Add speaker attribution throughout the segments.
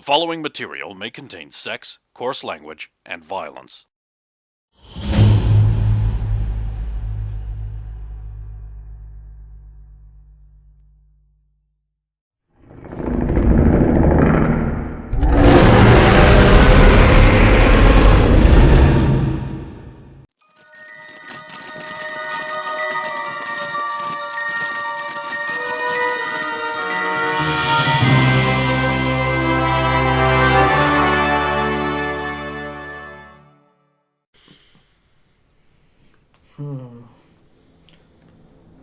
Speaker 1: following material may contain sex, coarse language, and violence.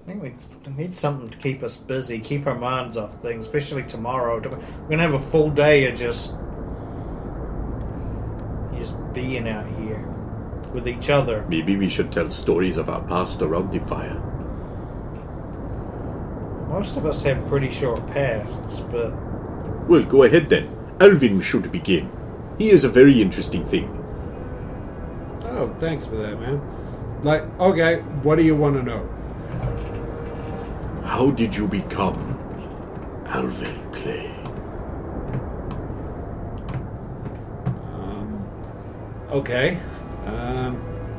Speaker 2: I think we need something to keep us busy, keep our minds off things, especially tomorrow. We're going to have a full day of just being out here with each other.
Speaker 3: Maybe we should tell stories of our past around the fire.
Speaker 2: Most of us have pretty short pasts, but...
Speaker 3: Well, go ahead then. Alvin should begin. He is a very interesting thing.
Speaker 4: Oh, thanks for that, man. Okay, what do you want to know?
Speaker 3: How did you become Alvin Clay?
Speaker 4: Okay.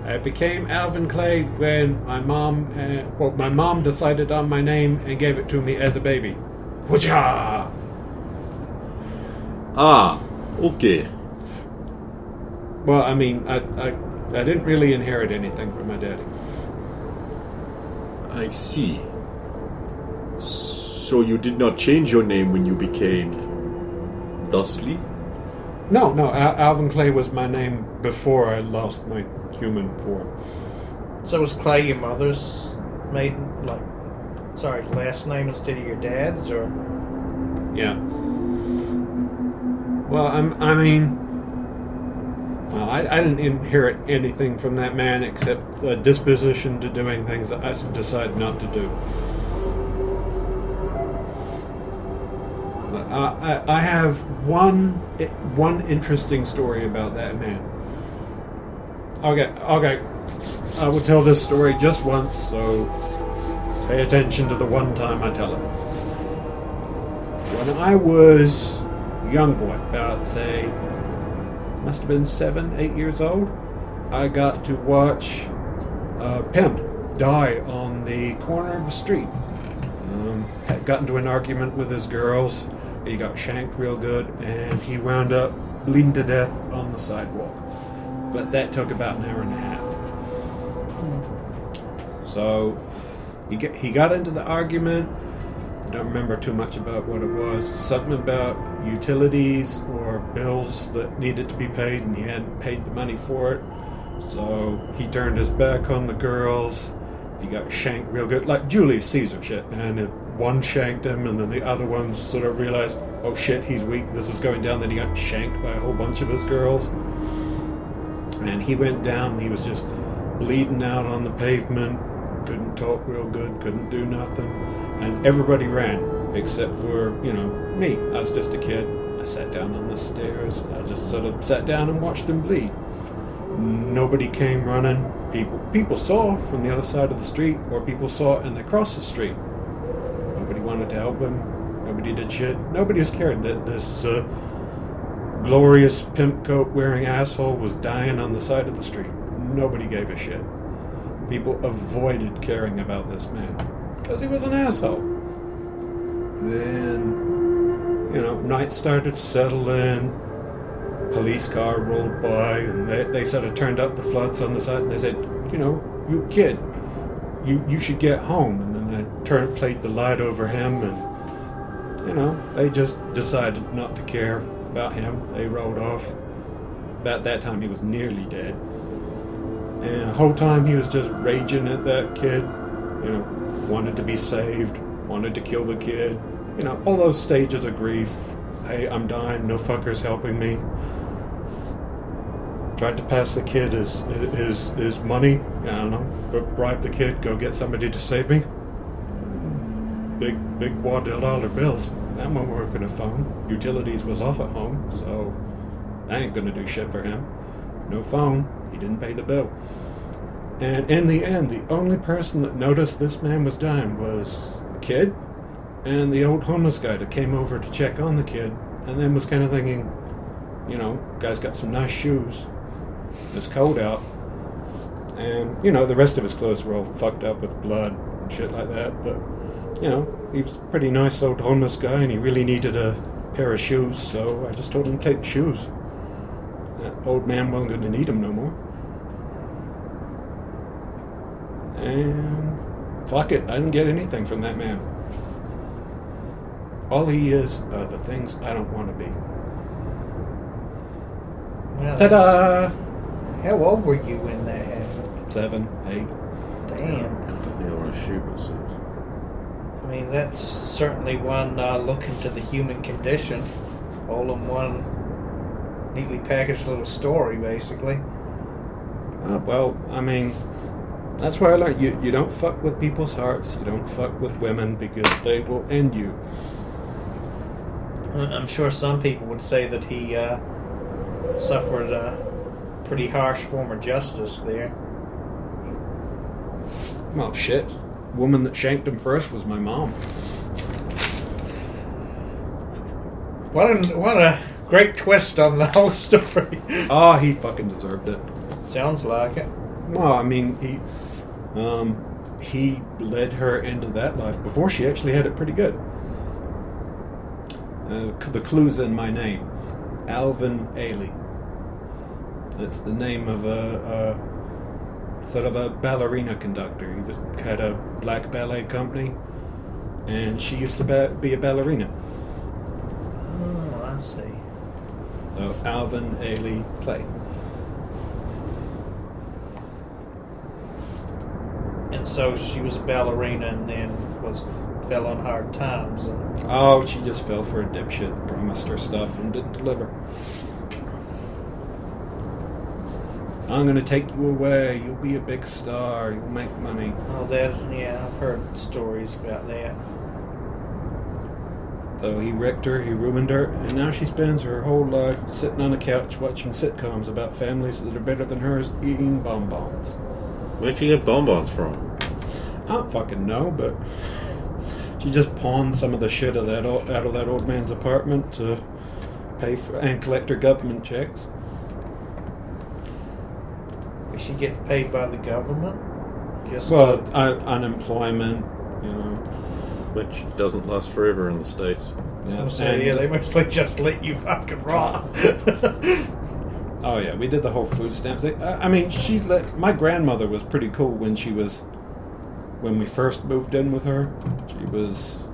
Speaker 4: I became Alvin Clay when my mom decided on my name and gave it to me as a baby. Woocha!
Speaker 3: Ah, okay.
Speaker 4: Well, I mean, I didn't really inherit anything from my daddy.
Speaker 3: I see. So you did not change your name when you became Thusly?
Speaker 4: No, Alvin Clay was my name before I lost my human form.
Speaker 2: So was Clay your mother's last name instead of your dad's, or?
Speaker 4: Yeah. Well, I didn't inherit anything from that man except a disposition to doing things that I decided not to do. I have one interesting story about that man. Okay. I will tell this story just once, so pay attention to the one time I tell it. When I was a young boy, about, say, must have been 7, 8 years old, I got to watch a pimp die on the corner of the street. Had gotten into an argument with his girls. He got shanked real good, and he wound up bleeding to death on the sidewalk. But that took about an hour and a half. So he got into the argument. I don't remember too much about what it was. Something about utilities or bills that needed to be paid, and he hadn't paid the money for it. So he turned his back on the girls. He got shanked real good, like Julius Caesar shit. And one shanked him, and then the other one sort of realized, oh shit, he's weak, this is going down. Then he got shanked by a whole bunch of his girls. And he went down, and he was just bleeding out on the pavement. Couldn't talk real good, couldn't do nothing. And everybody ran, except for, me. I was just a kid. I sat down on the stairs. I just sort of sat down and watched him bleed. Nobody came running. People saw from the other side of the street, or people saw and they crossed the street. Nobody wanted to help him. Nobody did shit. Nobody was cared that this glorious pimp coat wearing asshole was dying on the side of the street. Nobody gave a shit. People avoided caring about this man because he was an asshole. Then, night started to settle in. Police car rolled by, and they sort of turned up the floods on the side, and they said, you kid, you should get home. And then they played the light over him, and, they just decided not to care about him. They rolled off. About that time, he was nearly dead. And the whole time, he was just raging at that kid, wanted to be saved, wanted to kill the kid, all those stages of grief. Hey, I'm dying, no fucker's helping me. Tried to pass the kid his money. I don't know. Bribe the kid. Go get somebody to save me. Big $1 bills. That won't work on a phone. Utilities was off at home, so I ain't gonna do shit for him. No phone. He didn't pay the bill. And in the end, the only person that noticed this man was dying was a kid and the old homeless guy that came over to check on the kid and then was kind of thinking, guy's got some nice shoes. It's cold out. And, the rest of his clothes were all fucked up with blood and shit like that. But, he was a pretty nice old homeless guy, and he really needed a pair of shoes, so I just told him to take the shoes. That old man wasn't going to need them no more. And fuck it, I didn't get anything from that man. All he is are the things I don't want to be.
Speaker 2: Well,
Speaker 4: Ta-da!
Speaker 2: how old were you when that happened?
Speaker 4: 7, 8.
Speaker 2: Damn.
Speaker 3: I think I want to shoot myself.
Speaker 2: I mean, that's certainly one look into the human condition. All in one neatly packaged little story, basically.
Speaker 4: Well, I mean, that's why I learned you don't fuck with people's hearts. You don't fuck with women because they will end you.
Speaker 2: I'm sure some people would say that he suffered a pretty harsh form of justice there.
Speaker 4: Well, shit. Woman that shanked him first was my mom.
Speaker 2: What a great twist on the whole story.
Speaker 4: Oh, he fucking deserved it.
Speaker 2: Sounds like it.
Speaker 4: Well, I mean, he led her into that life before she actually had it pretty good. The clue's in my name. Alvin Ailey. That's the name of a sort of a ballerina conductor. He had a black ballet company, and she used to be a ballerina.
Speaker 2: Oh, I see.
Speaker 4: So Alvin Ailey Play.
Speaker 2: And so she was a ballerina and then fell on hard times.
Speaker 4: Oh, she just fell for a dipshit, promised her stuff and didn't deliver. I'm going to take you away. You'll be a big star. You'll make money.
Speaker 2: Oh, yeah, I've heard stories about that.
Speaker 4: So he wrecked her, he ruined her, and now she spends her whole life sitting on a couch watching sitcoms about families that are better than hers eating bonbons.
Speaker 3: Where'd you get bonbons from?
Speaker 4: I don't fucking know, but she just pawned some of the shit out of that old man's apartment to pay for and collect her government checks.
Speaker 2: Does she get paid by the government?
Speaker 4: Unemployment,
Speaker 3: Which doesn't last forever in the States.
Speaker 4: Yeah,
Speaker 2: they mostly just let you fucking rot.
Speaker 4: Oh yeah, we did the whole food stamp thing. I mean, my grandmother was pretty cool when we first moved in with her. She was,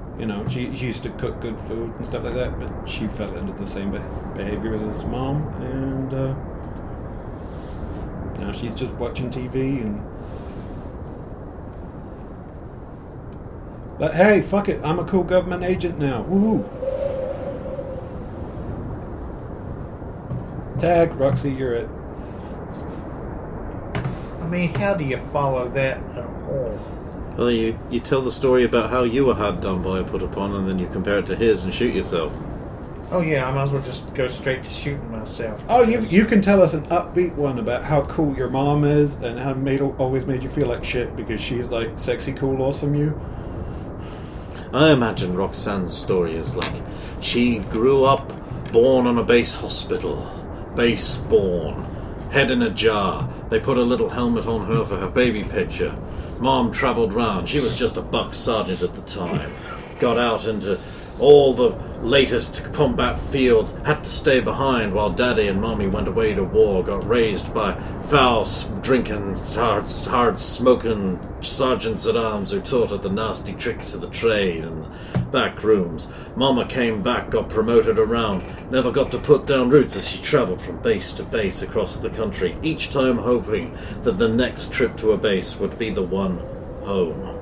Speaker 4: she used to cook good food and stuff like that, but she fell into the same behaviors as mom, and now she's just watching TV and. But hey, fuck it, I'm a cool government agent now. Woohoo! Tag, Roxy, you're it.
Speaker 2: I mean, how do you follow that at all?
Speaker 3: Well, you tell the story about how you were hard done by put upon, and then you compare it to his and shoot yourself.
Speaker 2: Oh yeah, I might as well just go straight to shooting myself.
Speaker 4: Oh, you can tell us an upbeat one about how cool your mom is and how always made you feel like shit because she's like sexy, cool, awesome you.
Speaker 3: I imagine Roxanne's story is like, she grew up born on a base hospital. Base born. Head in a jar. They put a little helmet on her for her baby picture. Mom travelled round. She was just a buck sergeant at the time. Got out into all the latest combat fields. Had to stay behind while Daddy and Mommy went away to war. Got raised by foul, drinking, hard smoking sergeants at arms who taught her the nasty tricks of the trade and back rooms. Mama came back, got promoted around, never got to put down roots as she travelled from base to base across the country, each time hoping that the next trip to a base would be the one home.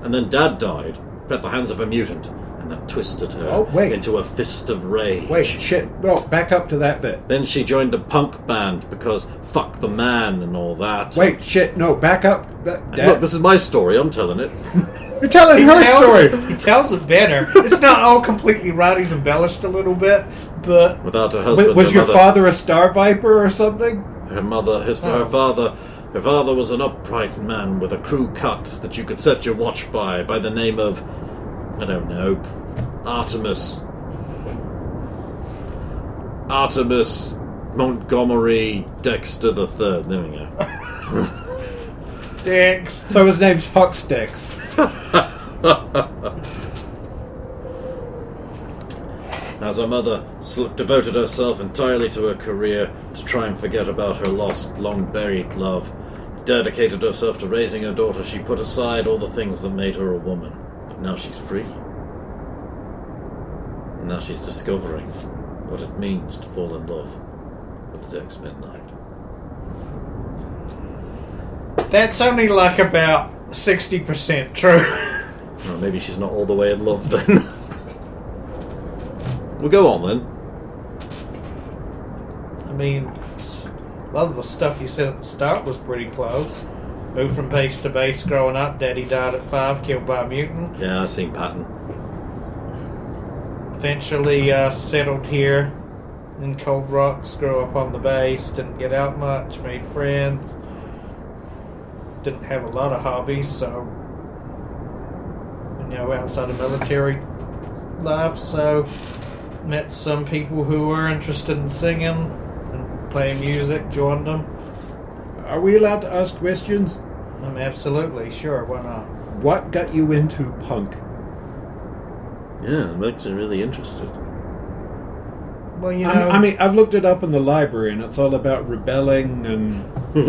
Speaker 3: And then Dad died at the hands of a mutant, and that twisted her into a fist of rage.
Speaker 4: Wait, shit. Well, back up to that bit.
Speaker 3: Then she joined a punk band because fuck the man and all that.
Speaker 4: Wait, shit, no, back up.
Speaker 3: Look, this is my story, I'm telling it.
Speaker 4: You're telling her story.
Speaker 2: He tells it better. It's not all completely right. He's embellished a little bit, but
Speaker 3: without her husband,
Speaker 4: was your father a star viper or something?
Speaker 3: Her father was an upright man with a crew cut that you could set your watch by the name of, I don't know, Artemis. Artemis Montgomery Dexter the Third. There we go.
Speaker 2: Dex.
Speaker 4: So his name's Huckstex.
Speaker 3: As her mother devoted herself entirely to her career to try and forget about her lost, long-buried love, dedicated herself to raising her daughter, she put aside all the things that made her a woman. But now she's free. And now she's discovering what it means to fall in love with Dex Midnight.
Speaker 2: That's only like about 60% true.
Speaker 3: Well, maybe she's not all the way in love then. Well, go on then.
Speaker 2: I mean, a lot of the stuff you said at the start was pretty close. Moved from base to base growing up. Daddy died at 5, killed by a mutant.
Speaker 3: Yeah, I've seen pattern.
Speaker 2: Eventually settled here in Cold Rocks, grew up on the base, didn't get out much, made friends. Didn't have a lot of hobbies, so, outside of military life, so met some people who were interested in singing and playing music, joined them.
Speaker 4: Are we allowed to ask questions?
Speaker 2: Absolutely, sure, why not?
Speaker 4: What got you into punk?
Speaker 3: Yeah, I'm actually really interested.
Speaker 2: Well,
Speaker 4: I mean, I've looked it up in the library, and it's all about rebelling and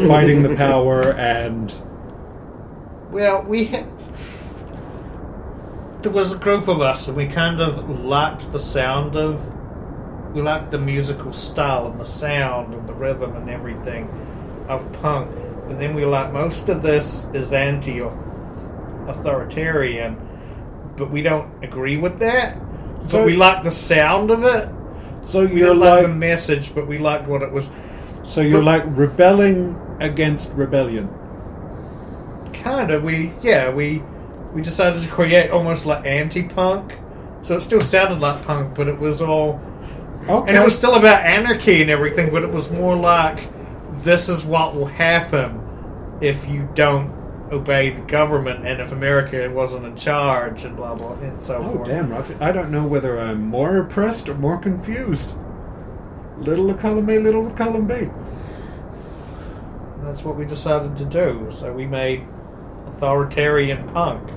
Speaker 4: fighting the power, and...
Speaker 2: Well, there was a group of us, and we kind of liked the sound of... We liked the musical style and the sound and the rhythm and everything of punk. But then we like, most of this is anti-authoritarian, but we don't agree with that. So we like the sound of it.
Speaker 4: So
Speaker 2: We
Speaker 4: you're
Speaker 2: didn't like the
Speaker 4: like...
Speaker 2: message, but we liked what it was.
Speaker 4: So you're like rebelling against rebellion.
Speaker 2: Kind of. We decided to create almost like anti-punk. So it still sounded like punk, but it was all...
Speaker 4: Okay.
Speaker 2: And it was still about anarchy and everything, but it was more like, this is what will happen if you don't obey the government and if America wasn't in charge and blah, blah, and so
Speaker 4: Oh,
Speaker 2: forth.
Speaker 4: damn, Roxy. I don't know whether I'm more impressed or more confused. Little column A, little column B.
Speaker 2: That's what we decided to do. So we made authoritarian punk.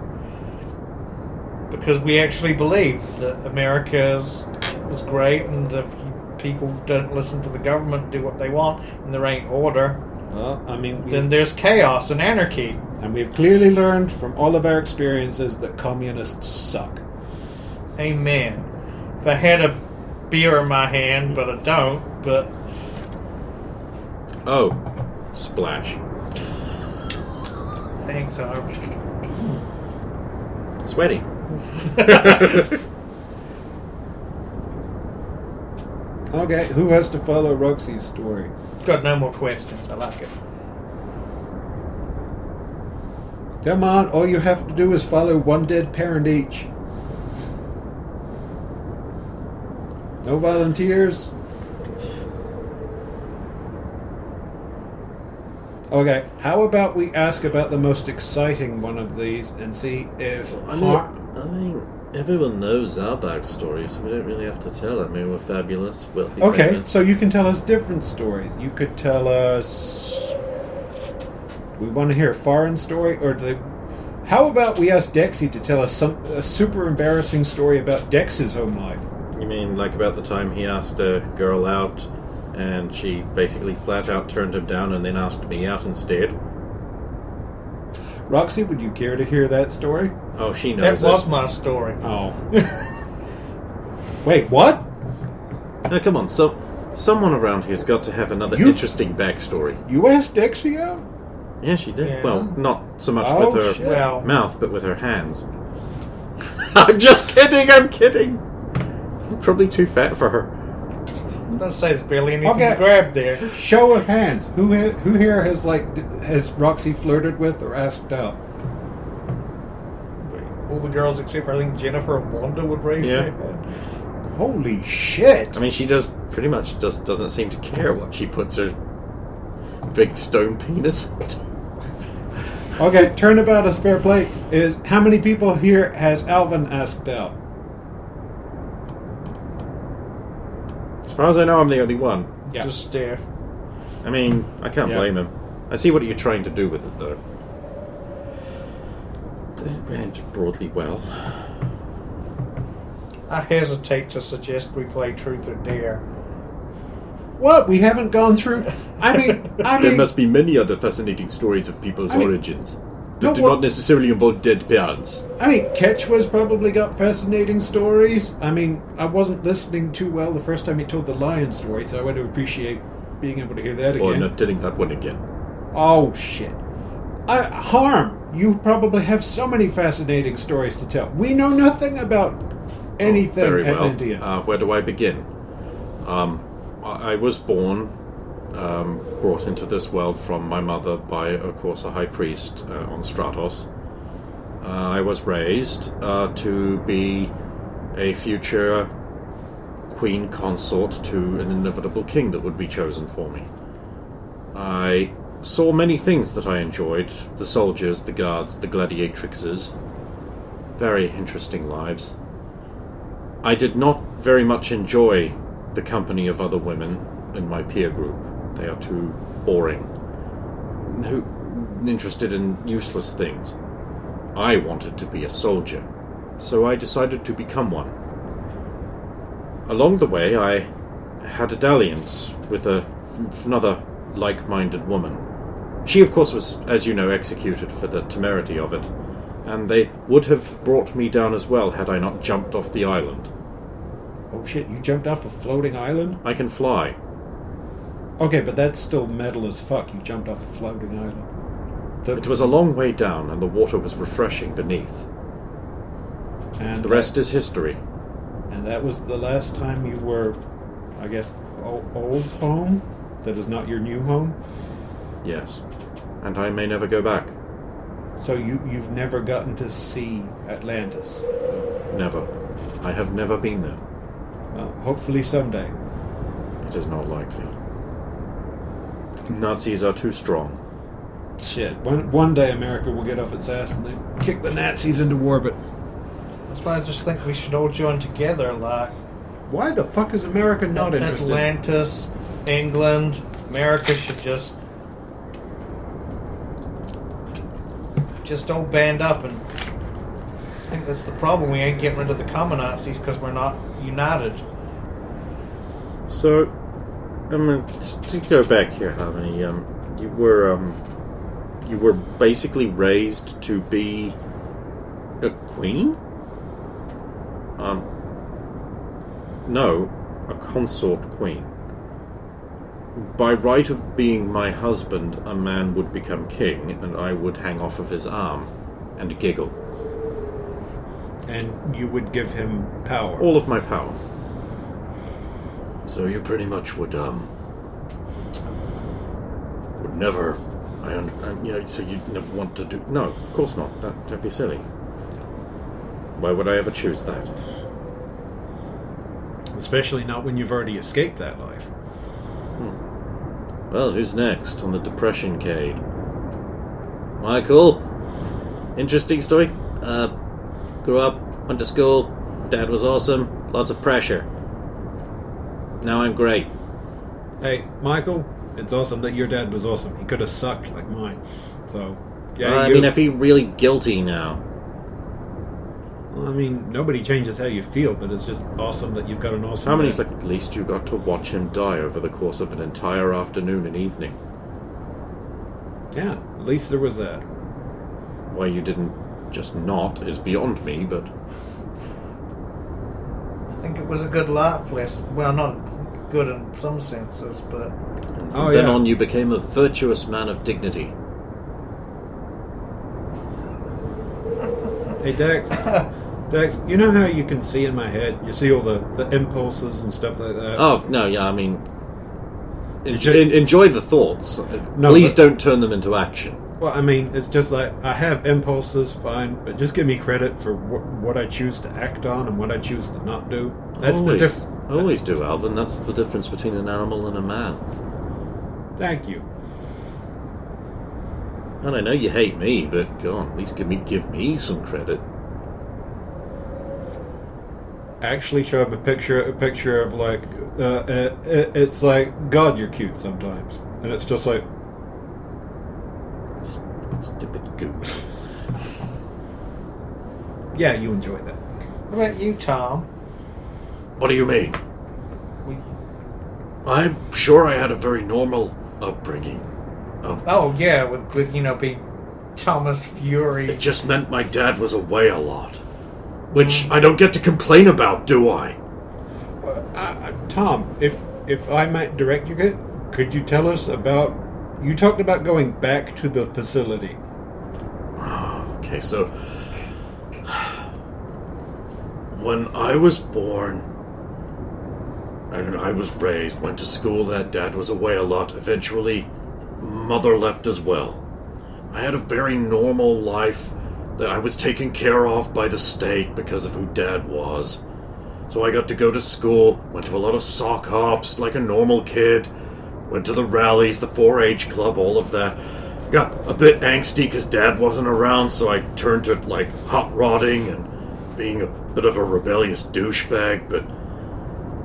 Speaker 2: Because we actually believe that America is great, and if people don't listen to the government and do what they want, and there ain't order,
Speaker 4: Well, I mean...
Speaker 2: then there's chaos and anarchy.
Speaker 4: And we've clearly learned from all of our experiences that communists suck.
Speaker 2: Amen. If I had a beer in my hand, but I don't, but...
Speaker 3: Oh, splash.
Speaker 2: Thanks, Arm.
Speaker 3: Sweaty.
Speaker 4: Okay, who has to follow Roxy's story?
Speaker 2: Got no more questions. I like it.
Speaker 4: Come on, all you have to do is follow one dead parent each. No volunteers? Okay, how about we ask about the most exciting one of these and see if...
Speaker 3: I mean, everyone knows our backstory, so we don't really have to tell it. I mean, we're fabulous, wealthy,
Speaker 4: Okay,
Speaker 3: famous.
Speaker 4: so you can tell us different stories. You could tell us... We want to hear a foreign story, or do they... How about we ask Dexy to tell us a super embarrassing story about Dex's home life?
Speaker 3: You mean like about the time he asked a girl out, and she basically flat out turned him down and then asked me out instead?
Speaker 4: Roxy, would you care to hear that story?
Speaker 3: Oh, she
Speaker 2: That
Speaker 3: knows
Speaker 2: was
Speaker 3: it.
Speaker 2: my story.
Speaker 4: Oh. Wait, what?
Speaker 3: Now, come on, someone around here's got to have another
Speaker 4: You-
Speaker 3: interesting backstory.
Speaker 4: You asked Dexy out?
Speaker 3: Yeah, she did.
Speaker 2: Yeah.
Speaker 3: Well, not so much
Speaker 4: Oh,
Speaker 3: with her
Speaker 4: shit.
Speaker 2: Well,
Speaker 3: mouth, but with her hands. I'm just kidding, I'm kidding! Probably too fat for her.
Speaker 2: I'm going to say there's barely anything
Speaker 4: Okay.
Speaker 2: to grab there.
Speaker 4: Show of hands. Who here has has Roxy flirted with or asked out?
Speaker 2: All the girls except for I think Jennifer and Wanda would raise
Speaker 3: Yeah.
Speaker 2: their hand.
Speaker 4: Holy shit!
Speaker 3: I mean, she pretty much just doesn't seem to care what she puts her big stone penis.
Speaker 4: Okay, turnabout is fair play. Is how many people here has Alvin asked out?
Speaker 3: far as I know, I'm the only one.
Speaker 4: Yeah.
Speaker 2: Just stare.
Speaker 3: I mean, I can't
Speaker 4: Yeah.
Speaker 3: blame him. I see what you're trying to do with it, though. It went broadly well.
Speaker 2: I hesitate to suggest we play Truth or Dare.
Speaker 4: What? We haven't gone through. I mean,
Speaker 3: There must be many other fascinating stories of people's origins that
Speaker 4: no,
Speaker 3: do
Speaker 4: well-
Speaker 3: not necessarily involve dead parents.
Speaker 4: I mean, Ketchwa's probably got fascinating stories. I mean, I wasn't listening too well the first time he told the lion story, so I would appreciate being able to hear that
Speaker 3: Or
Speaker 4: again.
Speaker 3: not telling that one again.
Speaker 4: Oh, shit. Harm, you probably have so many fascinating stories to tell. We know nothing about anything
Speaker 3: Very
Speaker 4: at
Speaker 3: well.
Speaker 4: India.
Speaker 3: Where do I begin? I was born, brought into this world from my mother by, of course, a high priest on Stratos. I was raised to be a future queen consort to an inevitable king that would be chosen for me. I saw many things that I enjoyed. The soldiers, the guards, the gladiatrixes. Very interesting lives. I did not very much enjoy the company of other women in my peer group. They are too boring. Interested in useless things. I wanted to be a soldier, so I decided to become one. Along the way, I had a dalliance with another like-minded woman. She, of course, was, as you know, executed for the temerity of it, and they would have brought me down as well had I not jumped off the island.
Speaker 4: Oh, shit, you jumped off a floating island?
Speaker 3: I can fly.
Speaker 4: Okay, but that's still metal as fuck. You jumped off a floating island.
Speaker 3: It was a long way down, and the water was refreshing beneath.
Speaker 4: And
Speaker 3: The rest is history.
Speaker 4: And that was the last time you were, I guess, old home? That is not your new home?
Speaker 3: Yes. And I may never go back.
Speaker 4: So you've never gotten to see Atlantis?
Speaker 3: Never. I have never been there.
Speaker 4: Well, hopefully someday.
Speaker 3: It is not likely. Nazis are too strong.
Speaker 4: Shit, one day America will get off its ass and then kick the Nazis into orbit.
Speaker 2: That's why I just think we should all join together, like
Speaker 4: Why the fuck is America not interested?
Speaker 2: Atlantis, England, America should just all band up, and I think that's the problem. We ain't getting rid of the common Nazis because we're not united.
Speaker 3: So, just to go back here, Harmony, you were basically raised to be a queen? No, a consort queen. By right of being my husband, a man would become king, and I would hang off of his arm and giggle.
Speaker 4: And you would give him power.
Speaker 3: All of my power. So you pretty much would never... so you'd never want to do... No, of course not. Don't be silly. Why would I ever choose that?
Speaker 4: Especially not when you've already escaped that life.
Speaker 3: Well, who's next on the depression cade? Michael? Interesting story? Grew up, went to school, dad was awesome, lots of pressure. Now I'm great.
Speaker 4: Hey, Michael, it's awesome that your dad was awesome. He could have sucked like mine. So, yeah,
Speaker 3: I mean, I feel really guilty now.
Speaker 4: Well, I mean, nobody changes how you feel, but it's just awesome that you've got an awesome...
Speaker 3: How many?
Speaker 4: dad.
Speaker 3: Like, at least you got to watch him die over the course of an entire afternoon and evening.
Speaker 4: Yeah, at least there was that.
Speaker 3: Why you didn't just not is beyond me, but...
Speaker 2: I think it was a good life lesson. Well, not good in some senses, but
Speaker 3: And from
Speaker 4: Oh,
Speaker 3: then
Speaker 4: yeah.
Speaker 3: on you became a virtuous man of dignity.
Speaker 4: Hey, Dex. Dex, you know how you can see in my head? You see all the impulses and stuff like that?
Speaker 3: Oh, no, yeah, I mean...
Speaker 4: you-
Speaker 3: enjoy the thoughts.
Speaker 4: No,
Speaker 3: Please
Speaker 4: but-
Speaker 3: don't turn them into action.
Speaker 4: Well, I mean, it's just like, I have impulses, fine, but just give me credit for what I choose to act on and what I choose to not do. That's the difference.
Speaker 3: Always do, Alvin. That's the difference between an animal and a man.
Speaker 4: Thank you.
Speaker 3: And I know you hate me, but go on, at least give me some credit.
Speaker 4: Actually show him a picture of like It's like, God, you're cute sometimes. And it's just like...
Speaker 3: Stupid goose.
Speaker 4: Yeah, you enjoy that.
Speaker 2: What about you, Tom?
Speaker 3: What do you mean? I'm sure I had a very normal upbringing.
Speaker 2: Oh, yeah, with being Thomas Fury.
Speaker 3: It just meant my dad was away a lot. Which I don't get to complain about, do I?
Speaker 4: Tom, if I might direct you, could you tell us about... You talked about going back to the facility.
Speaker 3: Okay, so... When I was born... And I was raised, went to school, that dad was away a lot. Eventually, mother left as well. I had a very normal life that I was taken care of by the state because of who dad was. So I got to go to school, went to a lot of sock hops like a normal kid, went to the rallies, the 4-H club, all of that. Got a bit angsty because dad wasn't around, so I turned to like hot rodding and being a bit of a rebellious douchebag, but...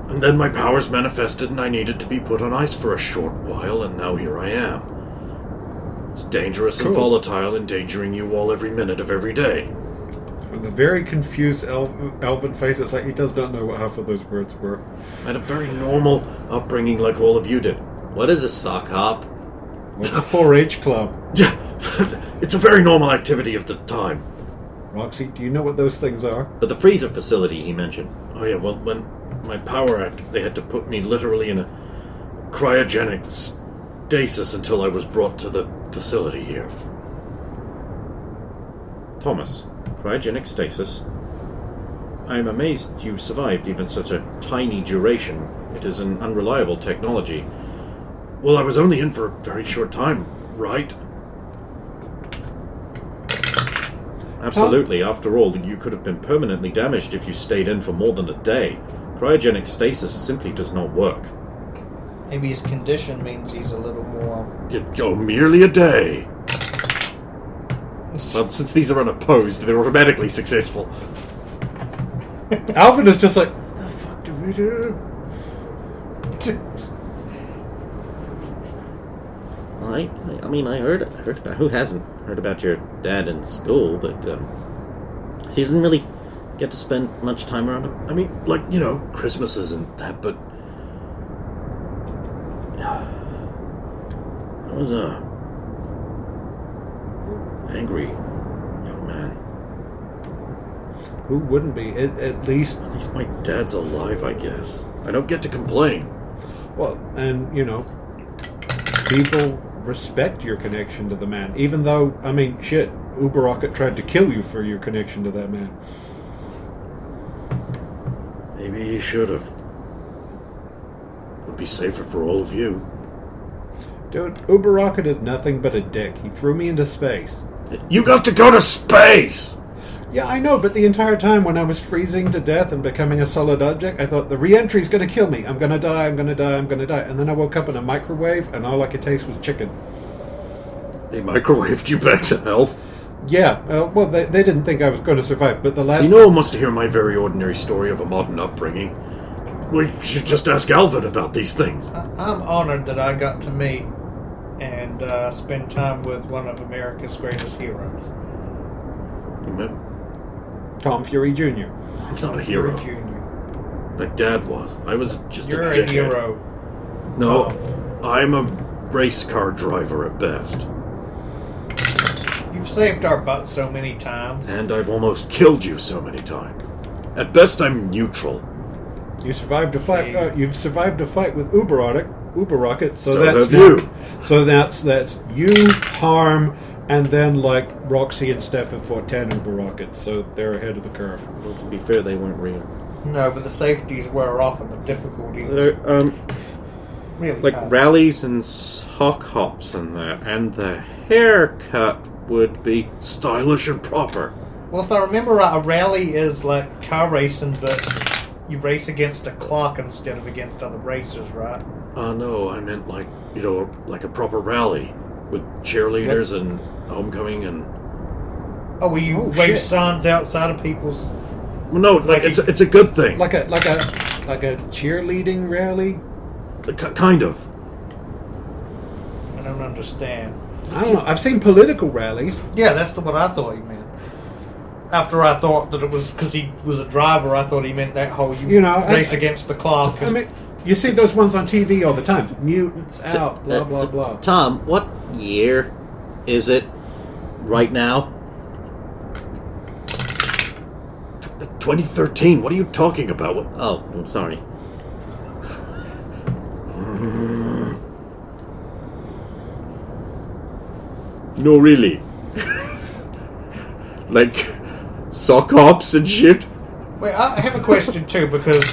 Speaker 3: And then my powers manifested and I needed to be put on ice for a short while, and now here I am. It's dangerous and volatile, endangering you all every minute of every day.
Speaker 4: With a very confused elven face, it's like he does not know what half of those words were.
Speaker 3: I had a very normal upbringing like all of you did. What is a sock hop?
Speaker 4: What's a 4-H club?
Speaker 3: It's a very normal activity of the time.
Speaker 4: Roxy, do you know what those things are?
Speaker 3: But the freezer facility he mentioned. Oh yeah, well, when my power acted, they had to put me literally in a cryogenic stasis until I was brought to the facility here. Thomas, cryogenic stasis? I am amazed you survived even such a tiny duration. It is an unreliable technology. Well, I was only in for a very short time, right? Absolutely. After all, you could have been permanently damaged if you stayed in for more than a day. Cryogenic stasis simply does not work.
Speaker 2: Maybe his condition means he's a little more...
Speaker 3: Merely a day. Well, since these are unopposed, they're automatically successful.
Speaker 4: Alvin is just like, what the fuck do we do?
Speaker 3: I mean, I heard about... Who hasn't heard about your dad in school, but, he didn't really get to spend much time around him. I mean, like, Christmases and that, but... I was, angry young man.
Speaker 4: Who wouldn't be? At least
Speaker 3: my dad's alive, I guess. I don't get to complain.
Speaker 4: Well, and, people respect your connection to the man, even though, I mean, shit, Uber Rocket tried to kill you for your connection to that man.
Speaker 3: Maybe he should have. Would be safer for all of you.
Speaker 4: Dude, Uber Rocket is nothing but a dick. He threw me into space.
Speaker 3: You got to go to space!
Speaker 4: Yeah, I know, but the entire time when I was freezing to death and becoming a solid object, I thought, the re-entry's gonna kill me. I'm gonna die, I'm gonna die, I'm gonna die. And then I woke up in a microwave, and all I could taste was chicken.
Speaker 3: They microwaved you back to health?
Speaker 4: Yeah, well, they didn't think I was going to survive, but the last...
Speaker 3: So no one wants to hear my very ordinary story of a modern upbringing. We should just ask Alvin about these things.
Speaker 2: I'm honored that I got to meet and spend time with one of America's greatest heroes.
Speaker 3: You met
Speaker 4: Tom Fury Jr.
Speaker 3: I'm not a hero.
Speaker 2: Fury Jr.
Speaker 3: My dad was. I was just
Speaker 2: You're
Speaker 3: a
Speaker 2: a
Speaker 3: dickhead.
Speaker 2: hero.
Speaker 3: No,
Speaker 2: Tom.
Speaker 3: I'm a race car driver at best.
Speaker 2: You've saved our butts so many times.
Speaker 3: And I've almost killed you so many times. At best, I'm neutral.
Speaker 4: You survived a fight. You've survived a fight with Uber Rocket. So that's
Speaker 3: have you.
Speaker 4: So that's you, Harm, and then like Roxy and Steph have fought 10 Uber Rockets. So they're ahead of the curve.
Speaker 3: Well, to be fair, they weren't real.
Speaker 2: No, but the safeties wear off and the difficulties. Really
Speaker 3: like
Speaker 2: high.
Speaker 3: rallies and sock hops and the haircut would be stylish and proper.
Speaker 2: Well, if I remember right, a rally is like car racing, but you race against a clock instead of against other racers, right?
Speaker 3: No, I meant like a proper rally with cheerleaders and homecoming and.
Speaker 2: Oh, will you wave signs outside of people's?
Speaker 3: Well, no, like it's a good thing.
Speaker 4: Like a Like a cheerleading rally?
Speaker 3: Kind of.
Speaker 2: I don't understand.
Speaker 4: I don't know. I've seen political rallies.
Speaker 2: Yeah, that's what I thought he meant. After I thought that it was because he was a driver, I thought he meant that whole race against the clock.
Speaker 4: I mean, you see those ones on TV all the time. Mutants out, blah, blah, blah.
Speaker 3: Tom, what year is it right now? 2013. What are you talking about? Oh, I'm sorry. No, really. Like sock hops and shit.
Speaker 2: Wait, I have a question too because,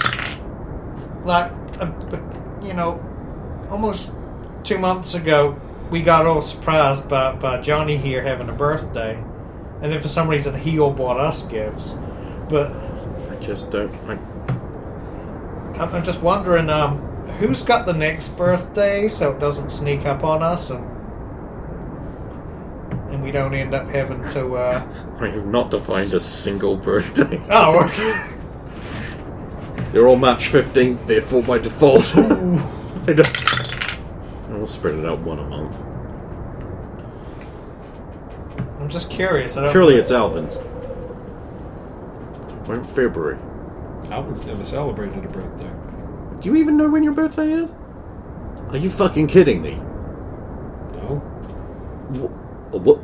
Speaker 2: like, almost 2 months ago, we got all surprised by Johnny here having a birthday, and then for some reason he all bought us gifts. But
Speaker 3: I just don't.
Speaker 2: I'm just wondering, who's got the next birthday so it doesn't sneak up on us and we don't end up having to.
Speaker 3: I have not defined a single birthday.
Speaker 2: Oh, okay.
Speaker 3: They're all March 15th, therefore by default. I'll spread it out one a month.
Speaker 2: I'm just curious.
Speaker 3: Surely it's Alvin's. We're in February.
Speaker 4: Alvin's never celebrated a birthday.
Speaker 3: Do you even know when your birthday is? Are you fucking kidding me?
Speaker 4: No.
Speaker 3: What?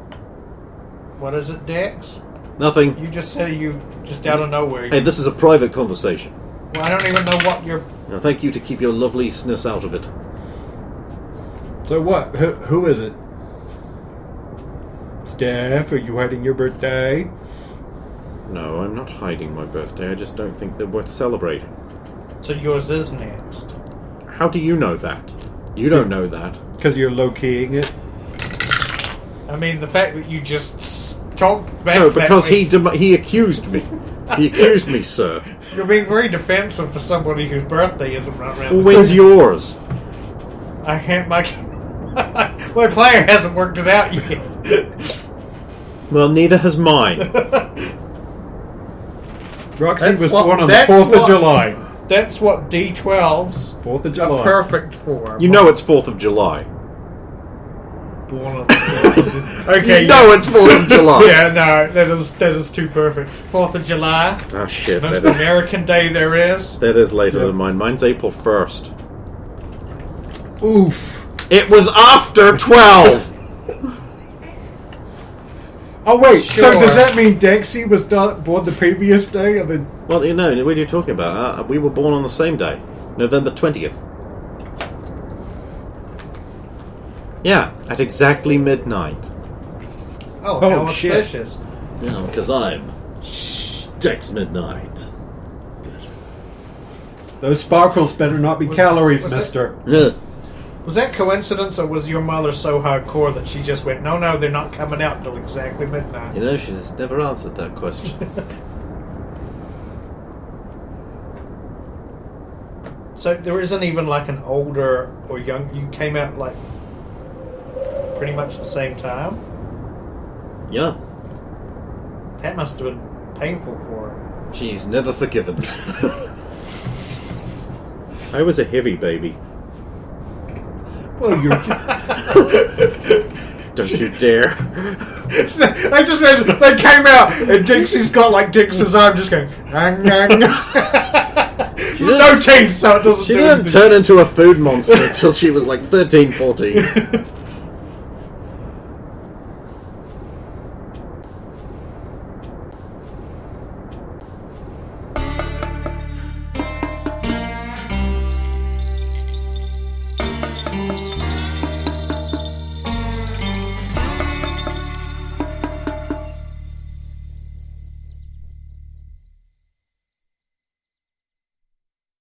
Speaker 2: What is it, Dex?
Speaker 3: Nothing.
Speaker 2: You just said you just out of nowhere.
Speaker 3: Hey, this is a private conversation.
Speaker 2: Well, I don't even know what you're.
Speaker 3: Now, thank you to keep your loveliness out of it.
Speaker 4: So what? Who is it? Steph, are you hiding your birthday?
Speaker 3: No, I'm not hiding my birthday. I just don't think they're worth celebrating.
Speaker 2: So yours is next.
Speaker 3: How do you know that? You don't know that.
Speaker 4: Because you're low-keying it?
Speaker 2: I mean, the fact that you just talked back.
Speaker 3: No, because
Speaker 2: that way,
Speaker 3: he accused me. He accused me, sir.
Speaker 2: You're being very defensive for somebody whose birthday isn't right around.
Speaker 3: Well, when's yours?
Speaker 2: I can't. My player hasn't worked it out yet.
Speaker 3: Well, neither has mine.
Speaker 4: Roxy
Speaker 2: That's
Speaker 4: was
Speaker 2: what-
Speaker 4: born on the
Speaker 2: that's
Speaker 4: 4th of
Speaker 2: what-
Speaker 4: July.
Speaker 2: That's what D12s
Speaker 4: 4th of
Speaker 2: are
Speaker 4: July.
Speaker 2: perfect for.
Speaker 3: You know it's 4th of July.
Speaker 2: Born on the 4th. Okay.
Speaker 3: You know it's 4th of July.
Speaker 2: Yeah, no, that is too perfect. 4th of July,
Speaker 3: Ah, shit.
Speaker 2: most
Speaker 3: That is,
Speaker 2: American day there is.
Speaker 3: that is later
Speaker 4: Yeah.
Speaker 3: than mine. Mine's April 1st.
Speaker 4: Oof.
Speaker 3: It was after 12!
Speaker 4: Oh wait,
Speaker 2: Sure.
Speaker 4: so does that mean Dexy was born the previous day and then...
Speaker 3: Well, you know, what are you talking about? We were born on the same day. November 20th. Yeah, at exactly midnight.
Speaker 2: Oh,
Speaker 4: Oh,
Speaker 2: how
Speaker 4: shit.
Speaker 2: auspicious.
Speaker 3: Yeah, because I'm Dex Midnight.
Speaker 4: Those sparkles better not be calories,
Speaker 2: was it-
Speaker 4: mister.
Speaker 3: Yeah.
Speaker 2: Was that coincidence, or was your mother so hardcore that she just went, no, they're not coming out till exactly midnight?
Speaker 3: You know, she's never answered that question.
Speaker 2: So there isn't even like an older or young. You came out like pretty much the same time.
Speaker 3: Yeah.
Speaker 2: That must have been painful for her.
Speaker 3: She's never forgiven us. I was a heavy baby.
Speaker 4: Well, you're...
Speaker 3: Don't you dare.
Speaker 2: I just imagine they came out and Dixie's got like Dix's arm just going. No teeth, so it doesn't.
Speaker 3: She
Speaker 2: do
Speaker 3: didn't
Speaker 2: anything.
Speaker 3: turn into a food monster until she was like 13, 14.